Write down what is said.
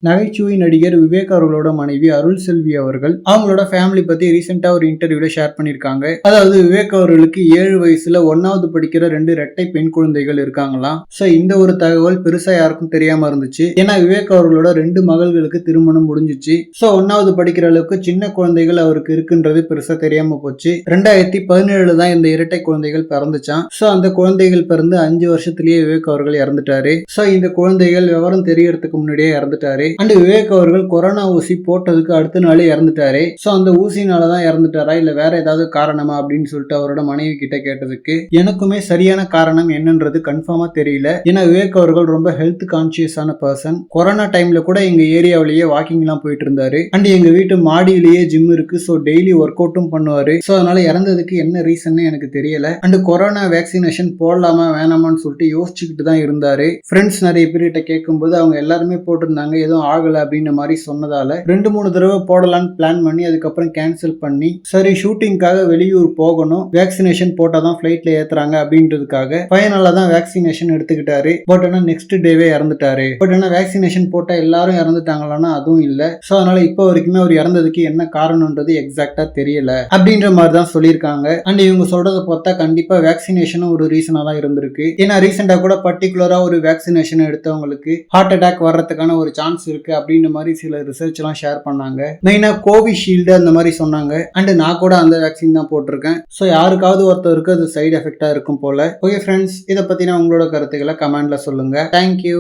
நகைச்சுவை நடிகர் விவேக் அவர்களோட மனைவி அருள் செல்வி அவர்கள் அவங்களோட ஃபேமிலி பத்தி ரீசெண்டா ஒரு இன்டர்வியூல ஷேர் பண்ணிருக்காங்க. அதாவது விவேக் அவர்களுக்கு 7 வயசுல 1வது படிக்கிற 2 இரட்டை பெண் குழந்தைகள் இருக்காங்களாம். சோ இந்த ஒரு தகவல் பெருசா யாருக்கும் தெரியாம இருந்துச்சு. ஏன்னா விவேக் அவர்களோட 2 மகள்களுக்கு திருமணம் முடிஞ்சிச்சு. சோ 1வது படிக்கிற அளவுக்கு சின்ன குழந்தைகள் அவருக்கு இருக்குன்றது பெருசா தெரியாம போச்சு. 2017 தான் இந்த இரட்டை குழந்தைகள் பிறந்துச்சான். சோ அந்த குழந்தைகள் பிறந்து 5 வருஷத்திலேயே விவேக் அவர்கள் இறந்துட்டாரு. சோ இந்த குழந்தைகள் விவரம் தெரியறதுக்கு முன்னாடியே இறந்துட்டாரு. அண்ட் விவேக் அவர்கள் கொரோனா ஊசி போட்டதுக்கு அடுத்த நாளே இறந்துட்டாரு. சோ அந்த ஊசினாலதான் இறந்துட்டாரா இல்ல வேற ஏதாவது காரணமா அப்படின்னு சொல்லிட்டு அவரோட மனைவி கிட்ட கேட்டதுக்கு எனக்குமே சரியான காரணம் என்னன்றது கன்ஃபார்மா தெரியல. ஏன்னா விவேக் அவர்கள் ரொம்ப ஹெல்த் கான்சியஸான பர்சன். கொரோனா டைம்ல கூட எங்க ஏரியாவிலேயே வாக்கிங் எல்லாம் போயிட்டு இருந்தாரு. அண்ட் எங்க வீட்டு மாடியிலேயே ஜிம் இருக்கு. சோ டெய்லி ஒர்க் அவுட்டும் பண்ணுவாரு. சோ அதனால இறந்ததுக்கு என்ன ரீசன் எனக்கு தெரியல. அண்ட் கொரோனா வேக்சினேஷன் போடலாமா வேணாமான்னு சொல்லிட்டு யோசிச்சுக்கிட்டு தான் இருந்தாரு. ஃப்ரெண்ட்ஸ் நிறைய பேர்கிட்ட கேட்கும்போது அவங்க எல்லாருமே போட்டிருந்தாங்க, எதுவும் ஆகல அப்படின்ற மாதிரி சொன்னதால 2-3 தடவை போடலான்னு பிளான் பண்ணி அதுக்கப்புறம் கேன்சல் பண்ணி சரி ஷூட்டிங்காக வெளியூர் போகணும், வேக்சினேஷன் போட்டாதான் ஃபிளைட்ல ஏத்துறாங்க அப்படின்றதுக்காக ஃபைனலா தான் வேக்சினேஷன் எடுத்துக்கிட்டாரு. பட் ஆனா நெக்ஸ்ட் டேவே இறந்துட்டாரு. பட் ஆனா வேக்சினேஷன் போட்டா எல்லாரும் இறந்துட்டாங்களான்னா அதுவும் இல்ல. சோ அதனால இப்போ வரைக்குமே அவர் இறந்ததுக்கு என்ன காரணம்ன்றது எக்ஸாக்டா தெரியல அப்படின்ற மாதிரி தான் சொல்லியிருக்காங்க. அண்ட் இவங்க சொல்றதை பார்த்தா கண்டிப்பா வேக்சினேஷனும் ஒரு ரீசனா தான் இருந்திருக்கு. ஏன்னா ரீசெண்டா கூட பர்டிகுலரா ஒரு வேக்சினேஷன் எடுத்தவங்களுக்கு ஹார்ட் அட்டாக் வர்றதுக்கான ஒரு சான்ஸ் இருக்கு அப்படின்ற மாதிரி சில ரிசர்ச் எல்லாம் ஷேர் பண்ணாங்க. மெயினா கோவிஷீல்டு அந்த மாதிரி சொன்னாங்க. அண்ட் நான் கூட அந்த வேக்சின் தான் போட்டிருக்கேன். ஸோ யாருக்காவது ஒருத்தருக்கு அது சைடு எஃபெக்டா இருக்கும் போல. ஓகே ஃப்ரெண்ட்ஸ், இதை பத்தின உங்களோட கருத்துக்களை கமெண்ட்ல சொல்லுங்க. தேங்க்யூ.